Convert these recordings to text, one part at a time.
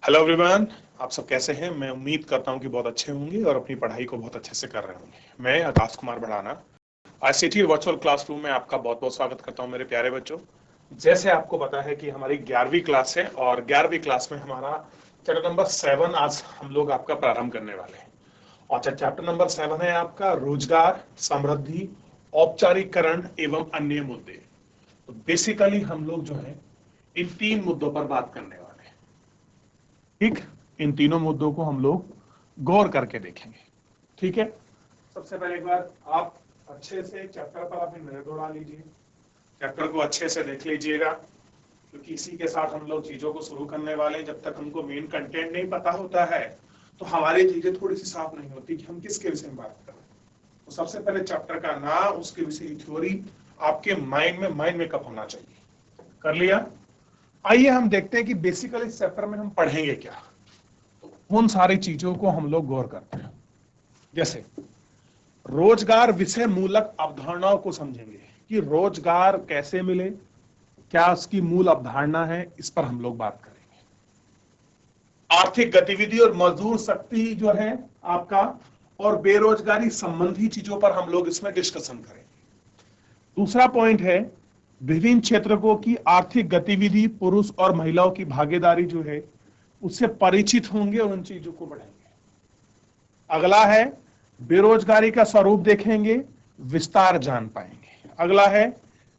Hello everyone, आप सब कैसे हैं। मैं उम्मीद करता हूं कि बहुत अच्छे होंगे और अपनी पढ़ाई को बहुत अच्छे से कर रहे होंगे। मैं आकाश कुमार बढ़ाना आईसीटी वर्चुअल क्लासरूम में आपका बहुत बहुत स्वागत करता हूं मेरे प्यारे बच्चों। जैसे आपको पता है कि हमारी 11वीं क्लास है और 11वीं क्लास में हमारा चैप्टर नंबर 7 आज हम लोग आपका प्रारंभ करने वाले हैं। और चैप्टर नंबर 7 है आपका रोजगार, समृद्धि, औपचारिकरण एवं अन्य मुद्दे। तो बेसिकली हम लोग जो है इन 3 मुद्दों पर बात करने वाले हैं। ठीक, इन तीनों मुद्दों को हम लोग गौर करके देखेंगे। ठीक है, सबसे पहले एक बार आप अच्छे से चैप्टर पर अपनी नजर दौड़ा लीजिए, चैप्टर को अच्छे से देख लीजिएगा, क्योंकि इसी के साथ हम लोग चीजों को शुरू करने वाले हैं। जब तक हमको मेन कंटेंट नहीं पता होता है तो हमारी चीजें थोड़ी सी साफ नहीं होती कि हम किसके विषय में बात कर रहे हैं। तो सबसे पहले चैप्टर का नाम, उसके विषय की थ्योरी आपके माइंड में कब होना चाहिए। कर लिया। आइए हम देखते हैं कि बेसिकली इस चैप्टर में हम पढ़ेंगे क्या। उन सारी चीजों को हम लोग गौर करते हैं। जैसे रोजगार विषय मूलक अवधारणाओं को समझेंगे कि रोजगार कैसे मिले, क्या उसकी मूल अवधारणा है, इस पर हम लोग बात करेंगे। आर्थिक गतिविधि और मजदूर शक्ति जो है आपका और बेरोजगारी संबंधी चीजों पर हम लोग इसमें डिस्कशन करेंगे। दूसरा पॉइंट है विभिन्न क्षेत्रों की आर्थिक गतिविधि, पुरुष और महिलाओं की भागीदारी जो है उससे परिचित होंगे और उन चीजों को बढ़ाएंगे। अगला है बेरोजगारी का स्वरूप देखेंगे, विस्तार जान पाएंगे। अगला है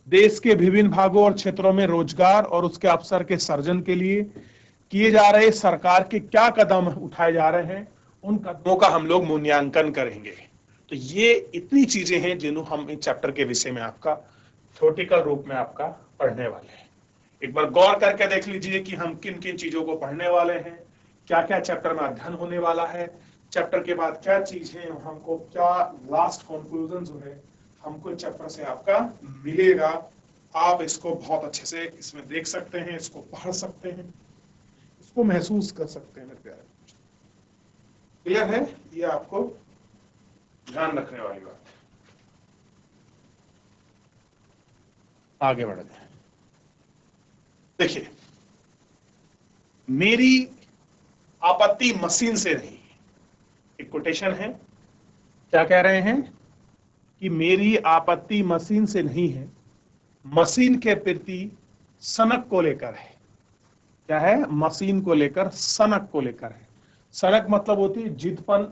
देश के विभिन्न भागों और क्षेत्रों में रोजगार और उसके अवसर के सर्जन के लिए किए जा रहे सरकार के क्या कदम उठाए जा रहे हैं, उन कदमों का हम लोग मूल्यांकन करेंगे। तो ये इतनी चीजें हैं जिन्हें हम इस चैप्टर के विषय में आपका थ्योरेटिकल रूप में आपका पढ़ने वाले हैं। एक बार गौर करके देख लीजिए कि हम किन किन चीजों को पढ़ने वाले हैं, क्या क्या चैप्टर में अध्ययन होने वाला है, चैप्टर के बाद क्या चीज है, हमको क्या लास्ट कंक्लूजन जो है हमको चैप्टर से आपका मिलेगा। आप इसको बहुत अच्छे से इसमें देख सकते हैं, इसको पढ़ सकते हैं, इसको महसूस कर सकते हैं। मेरे प्यारे, क्लियर है? ये आपको ध्यान रखने वाली बात है। आगे बढ़ते हैं। देखिए, मेरी आपत्ति मशीन से नहीं, एक कोटेशन है। क्या कह रहे हैं कि मेरी आपत्ति मशीन से नहीं है, मशीन के प्रति सनक को लेकर है। क्या है? मशीन को लेकर, सनक को लेकर है। सनक मतलब होती है जिदपन,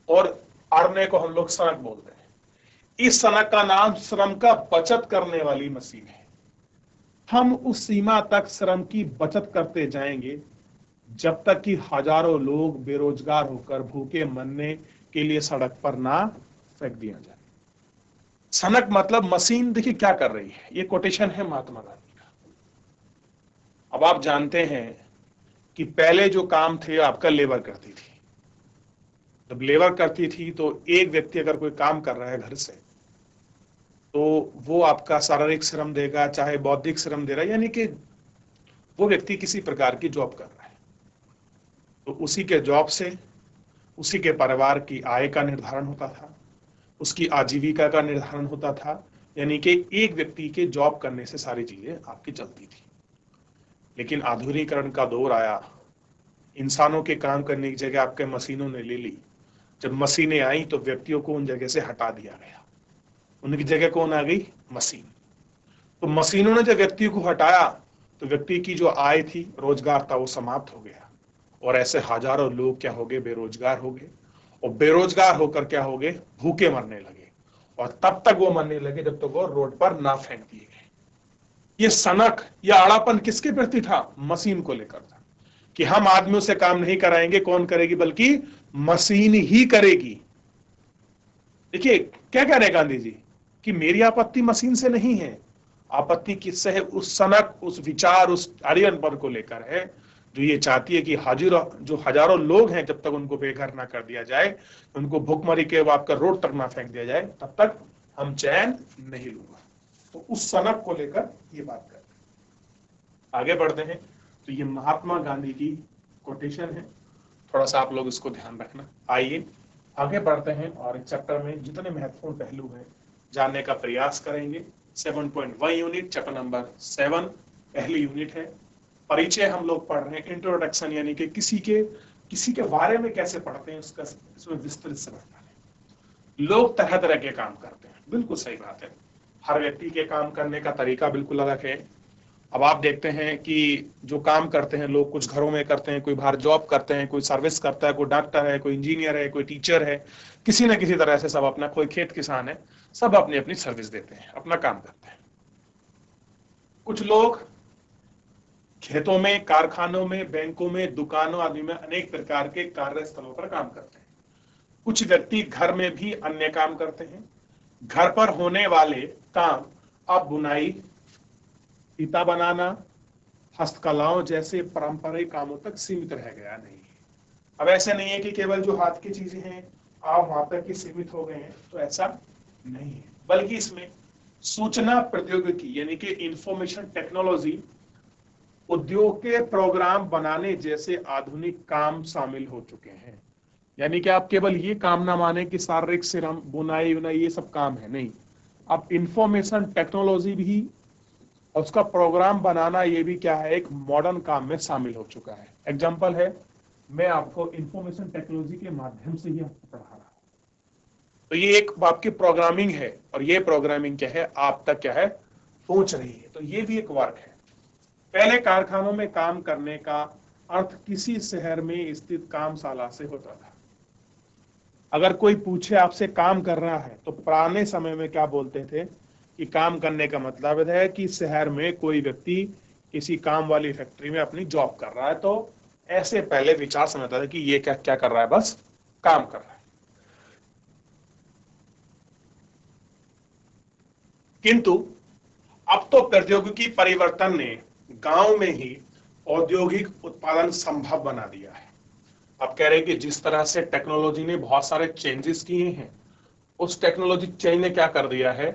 और अड़ने को हम लोग सनक बोलते हैं। इस सनक का नाम श्रम का बचत करने वाली मशीन है। हम उस सीमा तक श्रम की बचत करते जाएंगे जब तक कि हजारों लोग बेरोजगार होकर भूखे मरने के लिए सड़क पर ना फेंक दिया जाए। सनक मतलब मशीन। देखिए क्या कर रही है, ये कोटेशन है महात्मा गांधी का। अब आप जानते हैं कि पहले जो काम थे आपका लेबर करती थी। जब लेबर करती थी तो एक व्यक्ति अगर कोई काम कर रहा है घर से, तो वो आपका शारीरिक श्रम देगा चाहे बौद्धिक श्रम दे रहा है, यानी कि वो व्यक्ति किसी प्रकार की जॉब कर रहा है। तो उसी के जॉब से उसी के परिवार की आय का निर्धारण होता था, उसकी आजीविका का निर्धारण होता था। यानी कि एक व्यक्ति के जॉब करने से सारी चीजें आपकी चलती थी। लेकिन आधुनिकीकरण का दौर आया, इंसानों के काम करने की जगह आपके मशीनों ने ले ली। जब मशीनें आई तो व्यक्तियों को उन जगह से हटा दिया गया, उनकी जगह कौन आ गई? मशीन। तो मशीनों ने जब व्यक्ति को हटाया तो व्यक्ति की जो आय थी, रोजगार था, वो समाप्त हो गया। और ऐसे हजारों लोग क्या हो गए? बेरोजगार हो गए। और बेरोजगार होकर क्या हो गए? भूखे मरने लगे। और तब तक वो मरने लगे जब तक वो रोड पर ना फेंक दिए गए। ये सनक या अड़ापन किसके प्रति था? मशीन को लेकर था कि हम आदमियों से काम नहीं कराएंगे। कौन करेगी? बल्कि मशीन ही करेगी। देखिए क्या कह रहे हैं गांधी जी कि मेरी आपत्ति मशीन से नहीं है, आपत्ति किससे है? उस सनक, उस विचार, उस आर्यन पर को लेकर है जो ये चाहती है कि हजारों लोग हैं, जब तक उनको बेघर ना कर दिया जाए, उनको भूखमरी के आपका रोड तक ना फेंक दिया जाए, तब तक हम चैन नहीं लूंगा। तो उस सनक को लेकर ये बात कर रहे हैं। आगे बढ़ते हैं। तो ये महात्मा गांधी की कोटेशन है, थोड़ा सा आप लोग इसको ध्यान रखना। आइए आगे बढ़ते हैं और इस चैप्टर में जितने महत्वपूर्ण पहलू हैं जानने का प्रयास करेंगे। 7.1 यूनिट, चैप्टर नंबर 7 पहली यूनिट है। परिचय हम लोग पढ़ रहे हैं, इंट्रोडक्शन, यानी कि किसी के बारे में कैसे पढ़ते हैं उसका इसमें विस्तृत समझ डालें। लोग तरह तरह के काम करते हैं, बिल्कुल सही बात है, हर व्यक्ति के काम करने का तरीका बिल्कुल अलग है। अब आप देखते हैं कि जो काम करते हैं लोग, कुछ घरों में करते हैं, कोई बाहर जॉब करते हैं, कोई सर्विस करता है, कोई डॉक्टर है, कोई इंजीनियर है, कोई टीचर है, किसी न किसी तरह से सब अपना, कोई खेत किसान है, सब अपनी अपनी सर्विस देते हैं, अपना काम करते हैं। कुछ लोग खेतों में, कारखानों में, बैंकों में, दुकानों आदि में अनेक प्रकार के कार्यस्थलों पर काम करते हैं। कुछ व्यक्ति घर में भी अन्य काम करते हैं। घर पर होने वाले काम अब बुनाई, फीता बनाना, हस्तकलाओं जैसे पारंपरिक कामों तक सीमित रह गया नहीं है। अब ऐसा नहीं है कि केवल जो हाथ की चीजें हैं आप वहां तक ही सीमित हो गए हैं, तो ऐसा नहीं है, बल्कि इसमें सूचना प्रौद्योगिकी यानी कि इंफॉर्मेशन टेक्नोलॉजी, उद्योग के प्रोग्राम बनाने जैसे आधुनिक काम शामिल हो चुके हैं। यानी कि आप केवल ये काम ना माने कि शारीरिक श्रम, बुनाई उनाई ये सब काम है, नहीं, अब इंफॉर्मेशन टेक्नोलॉजी भी और उसका प्रोग्राम बनाना ये भी क्या है, एक मॉडर्न काम में शामिल हो चुका है। एग्जांपल है, मैं आपको इंफॉर्मेशन टेक्नोलॉजी के माध्यम से ही आपको पढ़ा रहा हूं, तो ये एक आपकी प्रोग्रामिंग है, और ये प्रोग्रामिंग क्या है, आप तक क्या है, पहुंच रही है, तो ये भी एक वर्क है। पहले कारखानों में काम करने का अर्थ किसी शहर में स्थित कामशाला से होता था। अगर कोई पूछे आपसे काम कर रहा है, तो पुराने समय में क्या बोलते थे कि काम करने का मतलब है कि शहर में कोई व्यक्ति किसी काम वाली फैक्ट्री में अपनी जॉब कर रहा है, तो ऐसे पहले विचार समझता था कि ये क्या क्या कर रहा है, बस काम कर रहा है। किंतु अब तो प्रौद्योगिकी परिवर्तन ने गांव में ही औद्योगिक उत्पादन संभव बना दिया है। अब कह रहे हैं कि जिस तरह से टेक्नोलॉजी ने बहुत सारे चेंजेस किए हैं, उस टेक्नोलॉजी चेंज ने क्या कर दिया है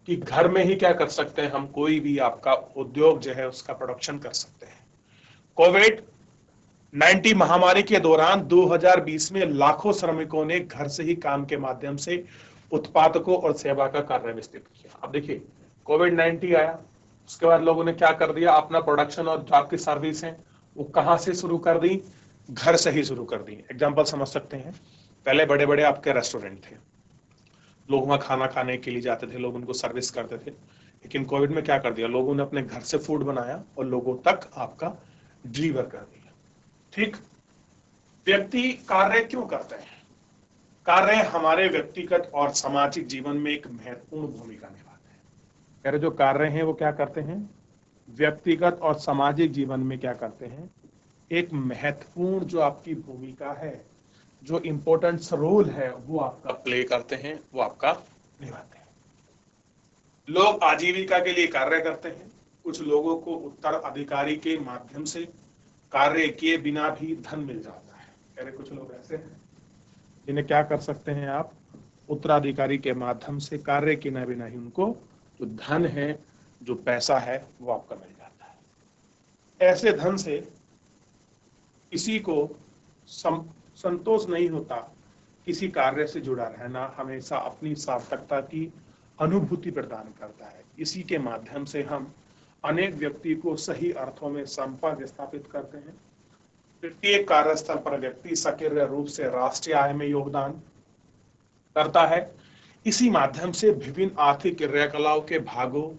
कि घर में ही क्या कर सकते हैं हम, कोई भी आपका उद्योग जो है उसका प्रोडक्शन कर सकते हैं। कोविड 19 महामारी के दौरान 2020 में लाखों श्रमिकों ने घर से ही काम के माध्यम से उत्पादकों और सेवा का कार्य विस्तृत किया। अब देखिए, कोविड 19 आया, उसके बाद लोगों ने क्या कर दिया, अपना प्रोडक्शन और जो आपकी सर्विस है वो कहां से शुरू कर दी, घर से ही शुरू कर दी। एग्जांपल समझ सकते हैं, पहले बड़े बड़े आपके रेस्टोरेंट थे, लोग वहां खाना खाने के लिए जाते थे, लोग उनको सर्विस करते थे, लेकिन कोविड में क्या कर दिया, लोगों ने अपने घर से फूड बनाया और लोगों तक आपका डिलीवर कर दिया। ठीक, व्यक्ति कार्य क्यों करते हैं, कार्य हमारे व्यक्तिगत और सामाजिक जीवन में एक महत्वपूर्ण भूमिका निभाते हैं। कह रहे जो कार्य हैं वो क्या करते हैं, व्यक्तिगत और सामाजिक जीवन में क्या करते हैं, एक महत्वपूर्ण जो आपकी भूमिका है, जो इंपॉर्टेंट रोल है वो आपका प्ले करते हैं, वो आपका निभाते हैं। लोग आजीविका के लिए कार्य करते हैं। कुछ लोगों को उत्तराधिकारी के माध्यम से कार्य किए बिना भी धन मिल जाता है। कह रहे कुछ लोग ऐसे हैं जिन्हें क्या कर सकते हैं आप, उत्तराधिकारी के माध्यम से कार्य किए बिना ही उनको जो धन है, जो पैसा है वो आपका मिल जाता है। ऐसे धन से किसी को संतोष नहीं होता, किसी कार्य से जुड़ा रहना हमेशा अपनी सार्थकता की अनुभूति प्रदान करता है। इसी के माध्यम से हम अनेक व्यक्ति को सही अर्थों में संपर्क स्थापित करते हैं। प्रत्येक कार्यस्थल पर व्यक्ति सक्रिय रूप से राष्ट्रीय आय में योगदान करता है। इसी माध्यम से विभिन्न आर्थिक क्रियाकलापों के भागों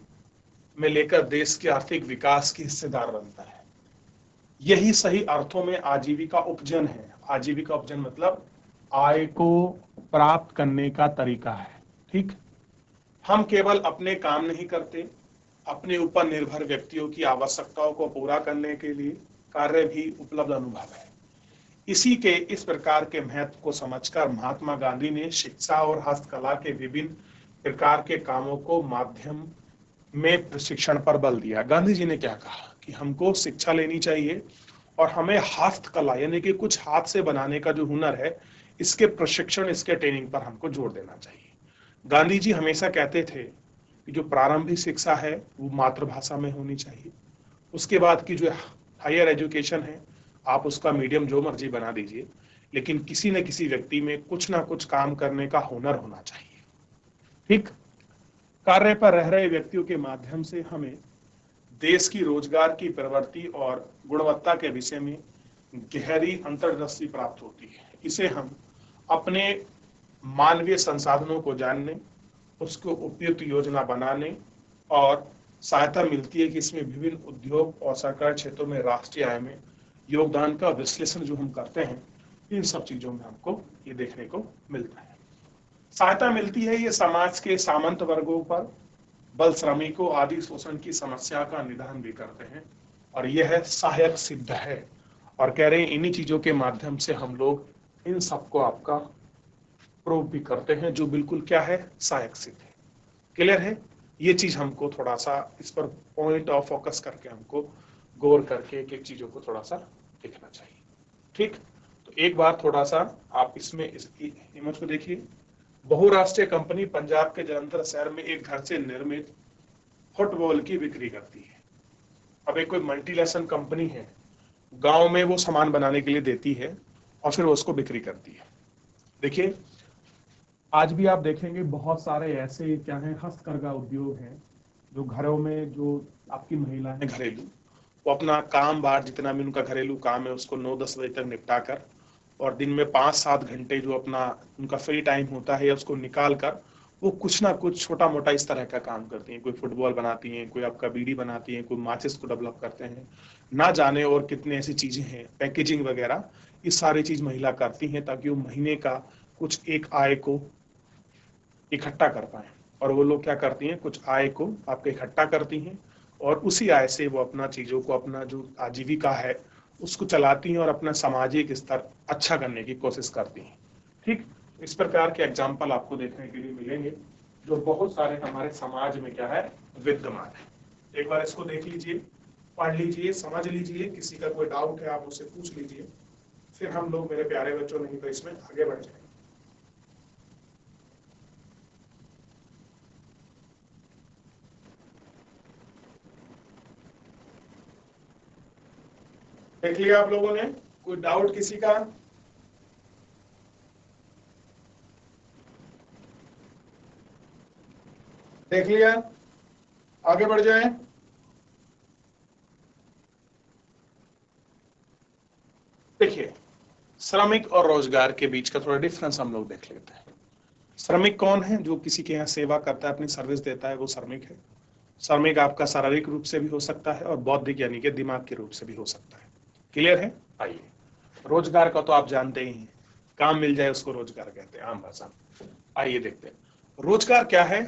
में लेकर देश के आर्थिक विकास की हिस्सेदार बनता है। यही सही अर्थों में आजीविका उपजन है। आजीविका उपजन मतलब आय को प्राप्त करने का तरीका है। ठीक, हम केवल अपने काम नहीं करते, अपने ऊपर निर्भर व्यक्तियों की आवश्यकताओं को पूरा करने के लिए कार्य भी उपलब्ध अनुभव है। इसी के इस प्रकार के महत्व को समझकर महात्मा गांधी ने शिक्षा और हस्तकला के विभिन्न प्रकार के कामों को माध्यम में प्रशिक्षण पर बल दिया। गांधी जी ने क्या कहा कि हमको शिक्षा लेनी चाहिए और हमें हस्तकला यानी कि कुछ हाथ से बनाने का जो हुनर है, इसके प्रशिक्षण, इसके ट्रेनिंग पर हमको जोर देना चाहिए। गांधी जी हमेशा कहते थे कि जो प्रारंभिक शिक्षा है वो मातृभाषा में होनी चाहिए। उसके बाद की जो हायर एजुकेशन है आप उसका मीडियम जो मर्जी बना दीजिए, लेकिन किसी न किसी व्यक्ति में कुछ ना कुछ काम करने का हुनर होना चाहिए। ठीक, कार्य पर रह रहे व्यक्तियों के माध्यम से हमें देश की रोजगार की प्रवृत्ति और गुणवत्ता के विषय में गहरी अंतर्दृष्टि प्राप्त होती है। इसे हम अपने मानवीय संसाधनों को जानने, उसको उपयुक्त योजना बनाने और सहायता मिलती है कि इसमें विभिन्न उद्योग और सरकारी क्षेत्रों में राष्ट्रीय आय में योगदान का विश्लेषण जो हम करते हैं, इन सब चीजों में हमको ये देखने को मिलता है। सहायता मिलती है ये समाज के सामंत वर्गों पर बल श्रमिकों आदि शोषण की समस्या का निदान भी करते हैं और यह है सहायक सिद्ध है। और कह रहे हैं इन्हीं चीजों के माध्यम से हम लोग इन सबको आपका प्रूव भी करते हैं, जो बिल्कुल क्या है, सहायक सिद्ध है। क्लियर है? ये चीज हमको थोड़ा सा इस पर पॉइंट ऑफ फोकस करके हमको गौर करके एक एक चीजों को थोड़ा सा देखना चाहिए। ठीक, तो एक बार थोड़ा सा आप इसमें इस इमेज को देखिए। बहुराष्ट्रीय कंपनी पंजाब के जलंधर शहर में एक घर से निर्मित फुटबॉल की बिक्री करती है। अब एक कोई मल्टीनेशनल कंपनी है, गांव में वो सामान बनाने के लिए देती है और फिर वो उसको बिक्री करती है। देखिए आज भी आप देखेंगे बहुत सारे ऐसे क्या है, हस्तकरघा उद्योग हैं, जो घरों में जो आपकी महिलाएं घरेलू, वो अपना काम बाहर जितना भी उनका घरेलू काम है उसको 9-10 बजे तक निपटा कर और दिन में 5-7 घंटे जो अपना उनका फ्री टाइम होता है उसको निकाल कर वो कुछ ना कुछ छोटा मोटा इस तरह का काम करती हैं। कोई फुटबॉल बनाती हैं, कोई आपका बीड़ी बनाती हैं, कोई माचिस को डेवलप करते हैं, ना जाने और कितने ऐसी चीजें हैं, पैकेजिंग वगैरह, ये सारी चीज महिला करती हैं ताकि वो महीने का कुछ एक आय को इकट्ठा कर पाए। और वो लोग क्या करती हैं, कुछ आय को आपके इकट्ठा करती हैं और उसी आय से वो अपना चीजों को, अपना जो आजीविका है उसको चलाती हैं और अपना सामाजिक स्तर अच्छा करने की कोशिश करती हैं। ठीक, इस प्रकार के एग्जाम्पल आपको देखने के लिए मिलेंगे जो बहुत सारे हमारे समाज में क्या है, विद्यमान है। एक बार इसको देख लीजिए, पढ़ लीजिए, समझ लीजिए, किसी का कोई डाउट है आप उससे पूछ लीजिए, फिर हम लोग मेरे प्यारे बच्चों नहीं तो इसमें आगे बढ़ जाएंगे। देख लिया आप लोगों ने? कोई डाउट किसी का? देख लिया? आगे बढ़ जाए। देखिए श्रमिक और रोजगार के बीच का थोड़ा डिफरेंस हम लोग देख लेते हैं। श्रमिक कौन है? जो किसी के यहाँ सेवा करता है, अपनी सर्विस देता है, वो श्रमिक है। श्रमिक आपका शारीरिक रूप से भी हो सकता है और बौद्धिक यानी कि दिमाग के रूप से भी हो सकता है। क्लियर है? आइए, रोजगार का तो आप जानते ही हैं, काम मिल जाए उसको रोजगार कहते हैं आम भाषा में। आइए देखते हैं रोजगार क्या है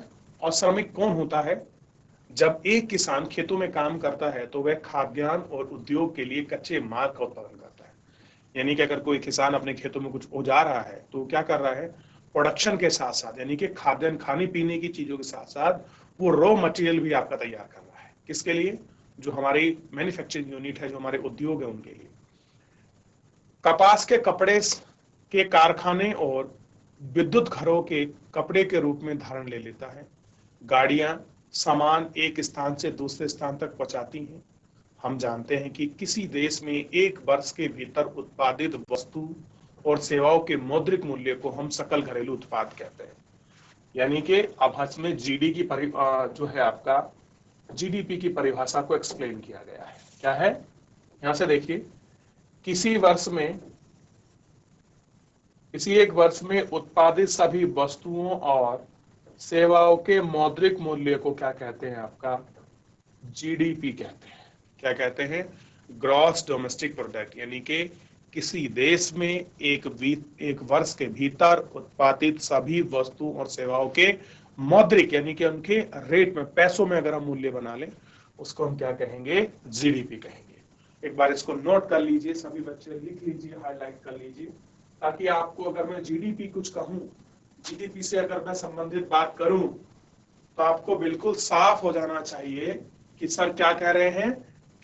और श्रमिक कौन होता है। जब एक किसान खेतों में काम करता है तो वह खाद्यान्न और उद्योग के लिए कच्चे माल का उत्पादन करता है। यानी कि अगर कोई किसान अपने खेतों में कुछ उगा रहा है तो क्या कर रहा है, प्रोडक्शन के साथ साथ यानी कि खाद्यान्न खाने पीने की चीजों के साथ साथ वो रॉ मटेरियल भी आपका तैयार कर रहा है। किसके लिए? जो हमारी मैन्युफैक्चरिंग यूनिट है, जो हमारे उद्योग है उनके लिए। कपास के कपड़े के कारखाने और विद्युत घरों के कपड़े के रूप में धारण ले लेता है। गाड़ियां सामान एक स्थान से दूसरे स्थान तक पहुंचाती हैं। हम जानते हैं कि किसी देश में एक वर्ष के भीतर उत्पादित वस्तु और सेवाओं के मौद्रिक मूल्य को हम सकल घरेलू उत्पाद कहते हैं। यानी कि अब में जीडी की जो है आपका जीडीपी की परिभाषा को एक्सप्लेन किया गया है। क्या है? यहां से देखिए, किसी एक वर्ष में उत्पादित सभी वस्तुओं और सेवाओं के मौद्रिक मूल्य को क्या कहते हैं, आपका जीडीपी कहते हैं। क्या कहते हैं? Gross domestic product. यानी कि किसी देश में एक वर्ष के भीतर उत्पादित सभी वस्तु और सेवाओं के मौद्रिक यानी कि उनके रेट में, पैसों में अगर हम मूल्य बना लें उसको हम क्या कहेंगे, जीडीपी कहेंगे। एक बार इसको नोट कर लीजिए, सभी बच्चे लिख लीजिए, हाईलाइट कर लीजिए, ताकि आपको अगर मैं जीडीपी कुछ कहूं, जीडीपी से अगर मैं संबंधित बात करूं तो आपको बिल्कुल साफ हो जाना चाहिए कि सर क्या कह रहे हैं,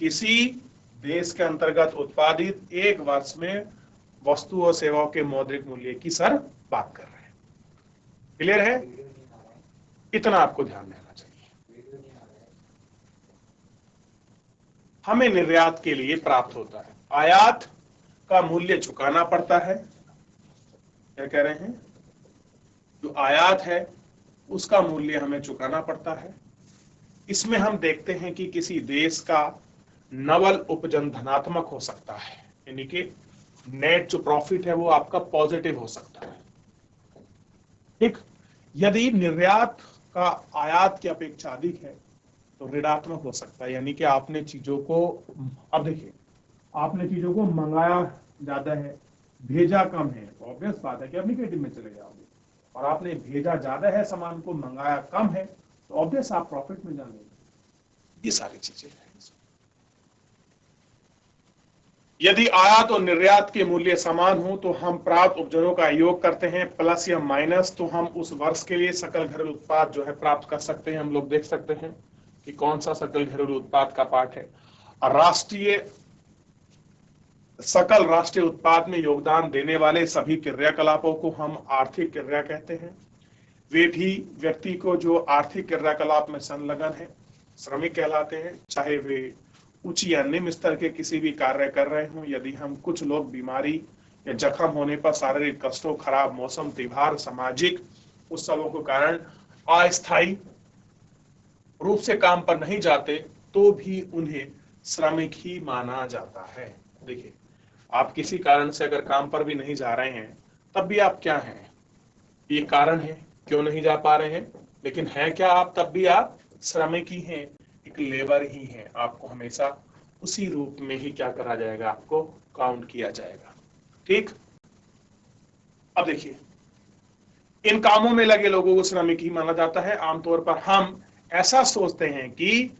किसी देश के अंतर्गत उत्पादित एक वर्ष में वस्तु और सेवाओं के मौद्रिक मूल्य की सर बात कर रहे हैं। क्लियर है? इतना आपको ध्यान देना चाहिए। हमें निर्यात के लिए प्राप्त होता है, आयात का मूल्य चुकाना पड़ता है। क्या कह रहे हैं? जो आयात है उसका मूल्य हमें चुकाना पड़ता है। इसमें हम देखते हैं कि किसी देश का नवल उपजन धनात्मक हो सकता है, यानी कि नेट जो प्रॉफिट है वो आपका पॉजिटिव हो सकता है। ठीक, यदि निर्यात का आयात की अपेक्षा अधिक है तो ऋणात्मक हो सकता है, यानी कि आपने चीजों को, अब देखिए आपने चीजों को मंगाया ज्यादा है, भेजा कम है, तो ऑब्वियस बात है कि आप निगेटिव में चले जाओगे। और आपने भेजा ज्यादा है सामान को, मंगाया कम है, तो ऑब्वियस आप प्रॉफिट में जाएंगे। ये सारी चीजें हैं। यदि आयात और निर्यात के मूल्य समान हो तो हम प्राप्त उपजनों का योग करते हैं, प्लस या माइनस, तो हम उस वर्ष के लिए सकल घरेलू उत्पाद जो है प्राप्त कर सकते हैं। हम लोग देख सकते हैं कि कौन सा सकल घरेलू उत्पाद का पार्ट है। सकल राष्ट्रीय उत्पाद में योगदान देने वाले सभी क्रियाकलापों को हम आर्थिक क्रिया कहते हैं। वे भी व्यक्ति को जो आर्थिक क्रियाकलाप में संलग्न है श्रमिक कहलाते हैं, चाहे वे उच्च या निम्न स्तर के किसी भी कार्य कर रहे हों। यदि हम कुछ लोग बीमारी या जख्म होने पर, शारीरिक कष्टों, खराब मौसम, त्योहार, सामाजिक उत्सवों के कारण अस्थायी रूप से काम पर नहीं जाते तो भी उन्हें श्रमिक ही माना जाता है। देखिए, आप किसी कारण से अगर काम पर भी नहीं जा रहे हैं तब भी आप क्या हैं, ये कारण है क्यों नहीं जा पा रहे हैं, लेकिन है क्या आप, तब भी आप श्रमिक ही हैं, एक लेबर ही हैं। आपको हमेशा उसी रूप में ही क्या करा जाएगा, आपको काउंट किया जाएगा। ठीक, अब देखिए इन कामों में लगे लोगों को श्रमिक ही माना जाता है। आमतौर पर हम ऐसा सोचते हैं कि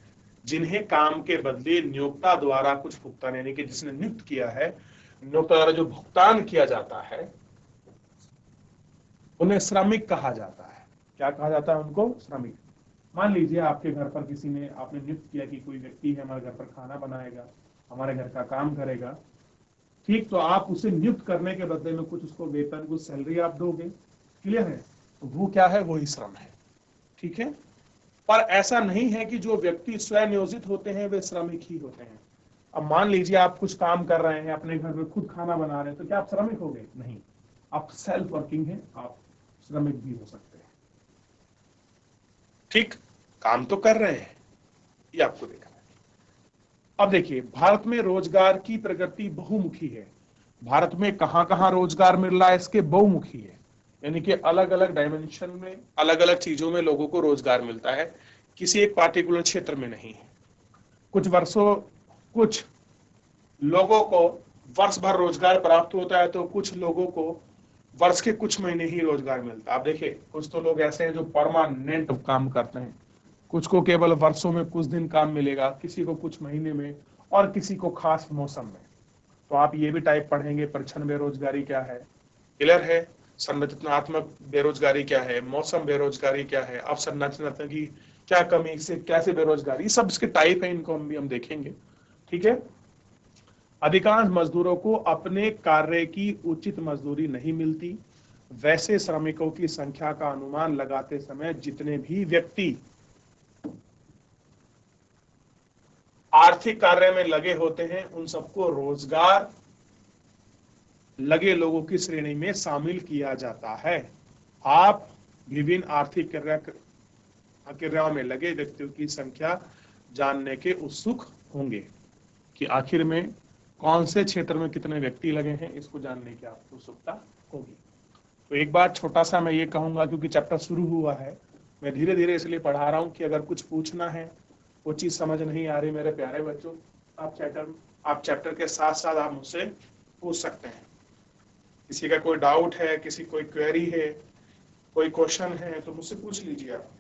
जिन्हें काम के बदले नियोक्ता द्वारा कुछ भुगतान, यानी कि जिसने नियुक्त किया है, नियोक्ता द्वारा जो भुगतान किया जाता है उन्हें श्रमिक कहा जाता है। क्या कहा जाता है उनको? श्रमिक। मान लीजिए आपके घर पर किसी ने, आपने नियुक्त किया कि कोई व्यक्ति है हमारे घर पर खाना बनाएगा, हमारे घर का काम करेगा। ठीक, तो आप उसे नियुक्त करने के बदले में कुछ उसको वेतन, कुछ सैलरी आप दोगे। क्लियर है? तो वो क्या है, वही श्रम है। ठीक है, पर ऐसा नहीं है कि जो व्यक्ति स्वयं नियोजित होते हैं वे श्रमिक ही होते हैं। अब मान लीजिए आप कुछ काम कर रहे हैं, अपने घर में खुद खाना बना रहे हैं, तो क्या आप श्रमिक हो गए? नहीं, आप सेल्फ वर्किंग हैं, आप श्रमिक भी हो सकते हैं। ठीक, काम तो कर रहे हैं, ये आपको देखना है। अब देखिए, भारत में रोजगार की प्रगति बहुमुखी है। भारत में कहां कहां रोजगार मिल रहा है, इसके बहुमुखी है, यानी कि अलग अलग डायमेंशन में, अलग अलग चीजों में लोगों को रोजगार मिलता है, किसी एक पार्टिकुलर क्षेत्र में नहीं है। कुछ लोगों को वर्ष भर रोजगार प्राप्त होता है, तो कुछ लोगों को वर्ष के कुछ महीने ही रोजगार मिलता है। आप देखिए, कुछ तो लोग ऐसे हैं जो परमानेंट काम करते हैं, कुछ को केवल वर्षों में कुछ दिन काम मिलेगा, किसी को कुछ महीने में, और किसी को खास मौसम में। तो आप ये भी टाइप पढ़ेंगे, परिच्छन बेरोजगारी क्या है, क्लियर है, संरचनात्मक बेरोजगारी क्या है, मौसम बेरोजगारी क्या है, अवसंरचनात्मक की क्या कमी से कैसे बेरोजगारी, सब इसके टाइप है, इनको हम देखेंगे। ठीक है, अधिकांश मजदूरों को अपने कार्य की उचित मजदूरी नहीं मिलती। वैसे श्रमिकों की संख्या का अनुमान लगाते समय जितने भी व्यक्ति आर्थिक कार्य में लगे होते हैं उन सबको रोजगार लगे लोगों की श्रेणी में शामिल किया जाता है। आप विभिन्न आर्थिक क्रियाओं में लगे व्यक्तियों की संख्या जानने के उत्सुक होंगे कि आखिर में कौन से क्षेत्र में कितने व्यक्ति लगे हैं, इसको जानने की आपको उत्सुकता होगी। तो एक बार छोटा सा मैं ये कहूंगा, क्योंकि चैप्टर शुरू हुआ है, मैं धीरे धीरे इसलिए पढ़ा रहा हूं कि अगर कुछ पूछना है, वो चीज समझ नहीं आ रही मेरे प्यारे बच्चों, आप चैप्टर के साथ साथ आप मुझसे पूछ सकते हैं। किसी का कोई डाउट है, किसी कोई क्वेरी है, कोई क्वेश्चन है, तो मुझसे पूछ लीजिए आप।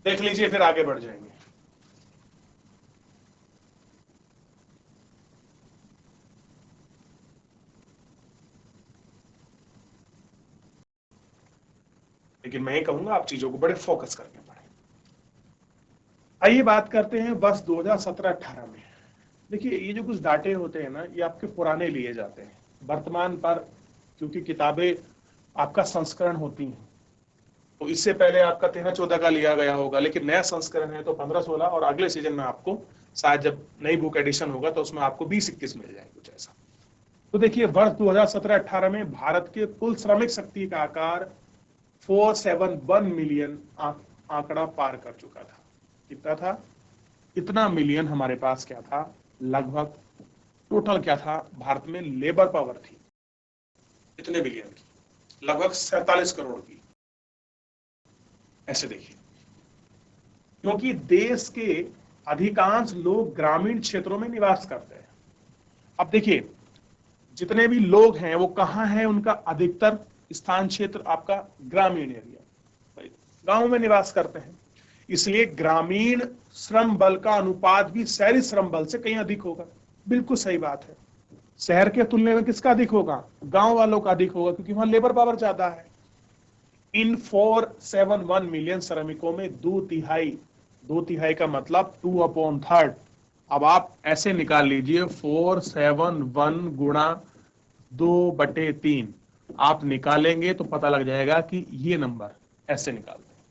देख लीजिए, फिर आगे बढ़ जाएंगे। लेकिन मैं ही कहूंगा आप चीजों को बड़े फोकस करके पढ़ें। आइए बात करते हैं वर्ष 2017-18 में। देखिए, ये जो कुछ डाटे होते हैं ना, ये आपके पुराने लिए जाते हैं। वर्तमान पर क्योंकि किताबें आपका संस्करण होती हैं, तो इससे पहले आपका 13-14 का लिया गया होगा, लेकिन नया संस्करण है तो 15-16, और अगले सीजन में आपको शायद जब नई बुक एडिशन होगा तो उसमें आपको 20-21 मिल जाएगी, कुछ ऐसा। तो देखिए वर्ष 2017-18 में भारत के कुल श्रमिक शक्ति का आकार 471 मिलियन आंकड़ा पार कर चुका था। कितना था? इतना मिलियन हमारे पास क्या था, लगभग टोटल क्या था भारत में लेबर पावर थी, इतने बिलियन की, लगभग 47 करोड़ की। ऐसे देखिए, क्योंकि देश के अधिकांश लोग ग्रामीण क्षेत्रों में निवास करते हैं। अब देखिए जितने भी लोग हैं वो कहाँ हैं, उनका अधिकतर स्थान क्षेत्र आपका ग्रामीण एरिया, गांव में निवास करते हैं, इसलिए ग्रामीण श्रम बल का अनुपात भी शहरी श्रम बल से कहीं अधिक होगा। बिल्कुल सही बात है, शहर के तुलना में किसका अधिक होगा? गांव वालों का अधिक होगा, क्योंकि वहां लेबर पावर ज्यादा है। इन 471 मिलियन श्रमिकों में दो तिहाई का मतलब 2/3। अब आप ऐसे निकाल लीजिए 471 गुणा 2/3, आप निकालेंगे तो पता लग जाएगा कि ये नंबर ऐसे निकालते हैं,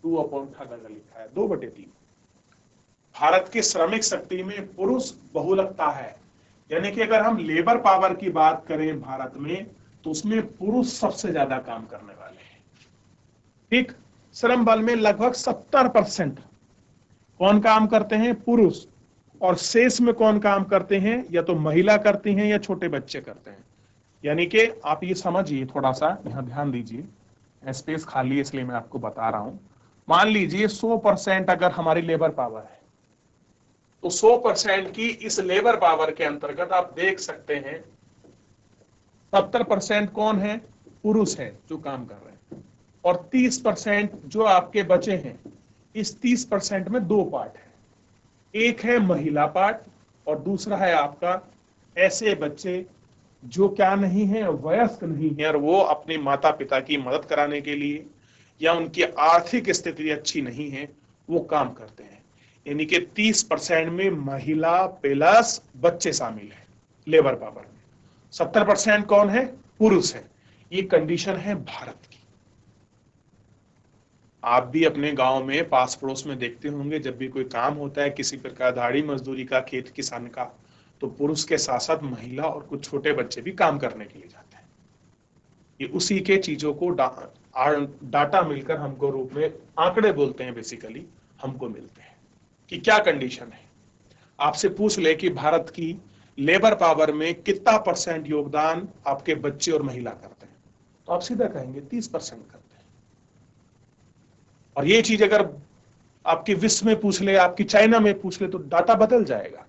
2/3 लिखा है, 2/3। भारत की श्रमिक शक्ति में पुरुष बहुलकता है, यानी कि अगर हम लेबर पावर की बात करें भारत में तो उसमें पुरुष सबसे ज्यादा काम करने वाले हैं। ठीक, श्रम बल में लगभग 70% कौन काम करते हैं? पुरुष। और शेष में कौन काम करते हैं? या तो महिला करती हैं या छोटे बच्चे करते हैं। यानी कि आप ये समझिए, थोड़ा सा यहां ध्यान दीजिए, स्पेस खाली है इसलिए मैं आपको बता रहा हूं। मान लीजिए 100% अगर हमारी लेबर पावर है तो 100% की इस लेबर पावर के अंतर्गत आप देख सकते हैं 70% कौन है? पुरुष है जो काम कर रहे हैं, और 30% जो आपके बचे हैं। इस 30% में दो पार्ट है, एक है महिला पार्ट और दूसरा है आपका ऐसे बच्चे जो क्या नहीं है, वयस्क नहीं है, और वो अपने माता पिता की मदद कराने के लिए या उनकी आर्थिक स्थिति अच्छी नहीं है वो काम करते हैं। यानी कि 30% में महिला प्लस बच्चे शामिल है लेबर पावर में। 70% कौन है? पुरुष है। ये कंडीशन है भारत की। आप भी अपने गांव में पास पड़ोस में देखते होंगे, जब भी कोई काम होता है किसी प्रकार दाढ़ी मजदूरी का, खेत किसान का, तो पुरुष के साथ साथ महिला और कुछ छोटे बच्चे भी काम करने के लिए जाते हैं। ये उसी के चीजों को डाटा मिलकर हमको रूप में आंकड़े बोलते हैं, बेसिकली हमको मिलते हैं कि क्या कंडीशन है। आपसे पूछ ले कि भारत की लेबर पावर में कितना % योगदान आपके बच्चे और महिला करते हैं, तो आप सीधा कहेंगे 30% करते हैं। और ये चीज अगर आपकी विश्व में पूछ ले, आपकी चाइना में पूछ ले, तो डाटा बदल जाएगा।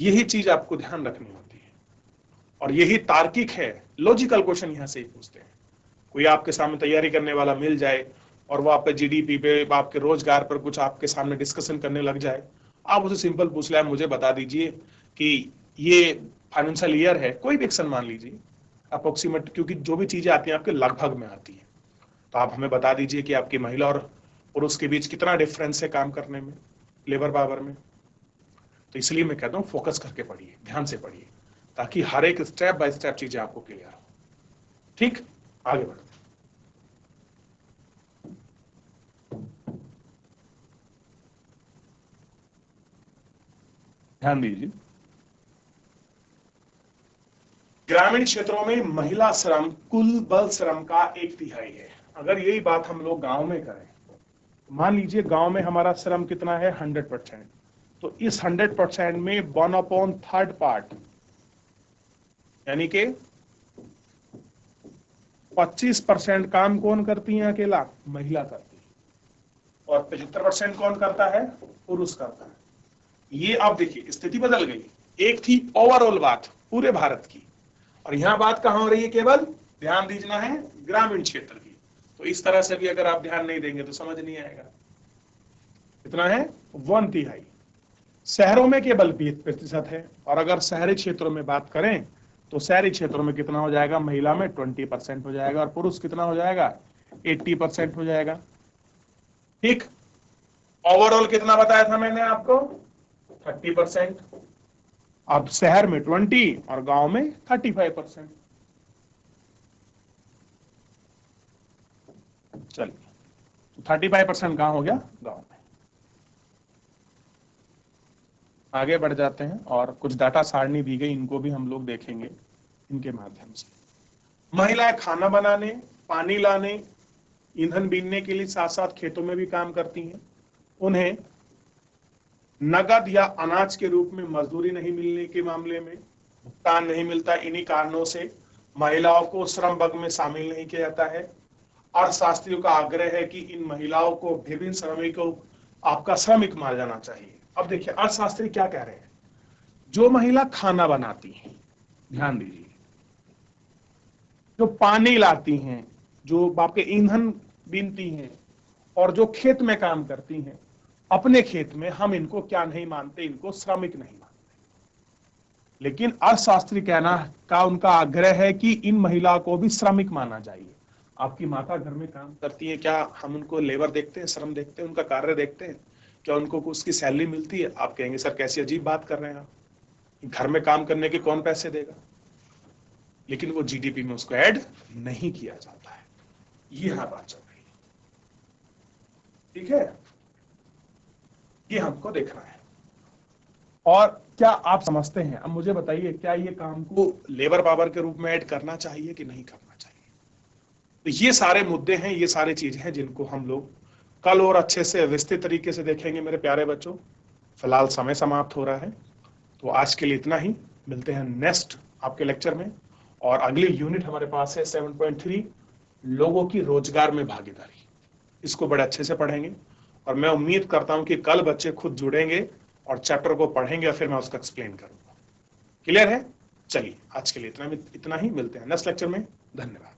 यही चीज आपको ध्यान रखनी होती है, और यही तार्किक है। लॉजिकल क्वेश्चन यहां से ही पूछते हैं। कोई आपके सामने तैयारी करने वाला मिल जाए और वो आपके जीडीपी पे, आपके रोजगार पर कुछ आपके सामने डिस्कशन करने लग जाए, आप उसे सिंपल पूछ ले, मुझे बता दीजिए कि ये फाइनेंशियल ईयर है, कोई भी एक्शन मान लीजिए अप्रोक्सीमेट, क्योंकि जो भी चीजें आती हैं आपके लगभग में आती है, तो आप हमें बता दीजिए कि आपकी महिला और पुरुष के बीच कितना डिफरेंस है काम करने में, लेबर पावर में। तो इसलिए मैं कहता हूं फोकस करके पढ़िए, ध्यान से पढ़िए, ताकि हर एक स्टेप बाय स्टेप चीजें आपको क्लियर हो। ठीक, आगे बढ़ते। ध्यान दीजिए, ग्रामीण क्षेत्रों में महिला श्रम कुल बल श्रम का 1/3 है। अगर यही बात हम लोग गांव में करें, मान लीजिए गांव में हमारा श्रम कितना है? 100%। तो इस 100% में 1/3 पार्ट, यानी कि 25% काम कौन करती है? अकेला महिला करती है, और 75% कौन करता है? पुरुष करता है। ये आप देखिए स्थिति बदल गई। एक थी ओवरऑल बात पूरे भारत की, और यहां बात कहां हो रही है? केवल ध्यान दीजना है ग्रामीण क्षेत्र की। तो इस तरह से भी अगर आप ध्यान नहीं देंगे तो समझ नहीं आएगा। कितना है? 1/3। शहरों में केवल 20% है, और अगर शहरी क्षेत्रों में बात करें तो शहरी क्षेत्रों में कितना हो जाएगा? महिला में 20% हो जाएगा, और पुरुष कितना हो जाएगा? 80% हो जाएगा। ठीक, ओवरऑल कितना बताया था मैंने आपको? 30%। अब शहर में 20 और गांव में 35%। चलिए, 35% कहां हो गया? गांव में। आगे बढ़ जाते हैं और कुछ डाटा सारणी दी गई, इनको भी हम लोग देखेंगे इनके माध्यम से। महिलाएं खाना बनाने, पानी लाने, ईंधन बीनने के लिए साथ साथ खेतों में भी काम करती हैं। उन्हें नगद या अनाज के रूप में मजदूरी नहीं मिलने के मामले में भुगतान नहीं मिलता। इन्हीं कारणों से महिलाओं को श्रम वर्ग में शामिल नहीं किया जाता है। अर्थशास्त्रियों का आग्रह है कि इन महिलाओं को विभिन्न श्रमिकों आपका श्रमिक माना जाना चाहिए। अब देखिए अर्थशास्त्री क्या कह रहे हैं, जो महिला खाना बनाती है, ध्यान दीजिए, जो पानी लाती हैं, जो आपके ईंधन बीनती हैं और जो खेत में काम करती हैं, अपने खेत में हम इनको क्या नहीं मानते, इनको श्रमिक नहीं मानते। लेकिन अर्थशास्त्री कहना का उनका आग्रह है कि इन महिलाओं को भी श्रमिक माना जाए। आपकी माता घर में काम करती है, क्या हम उनको लेबर देखते हैं, श्रम देखते हैं, उनका कार्य देखते हैं? क्या उनको उसकी सैलरी मिलती है? आप कहेंगे सर कैसी अजीब बात कर रहे हैं आप, घर में काम करने के कौन पैसे देगा? लेकिन वो जीडीपी में उसको ऐड नहीं किया जाता है। ये यहां बात चल रही है, ठीक है, ये हमको देखना है। और क्या आप समझते हैं, अब मुझे बताइए, क्या ये काम को लेबर पावर के रूप में ऐड करना चाहिए कि नहीं करना चाहिए? तो ये सारे मुद्दे हैं, ये सारी चीजें हैं जिनको हम लोग कल और अच्छे से विस्तृत तरीके से देखेंगे मेरे प्यारे बच्चों। फिलहाल समय समाप्त हो रहा है, तो आज के लिए इतना ही। मिलते हैं नेक्स्ट आपके लेक्चर में। और अगली यूनिट हमारे पास है 7.3 लोगों की रोजगार में भागीदारी। इसको बड़े अच्छे से पढ़ेंगे और मैं उम्मीद करता हूं कि कल बच्चे खुद जुड़ेंगे और चैप्टर को पढ़ेंगे और फिर मैं उसका एक्सप्लेन करूंगा। क्लियर है? चलिए आज के लिए इतना ही, मिलते हैं नेक्स्ट लेक्चर में। धन्यवाद।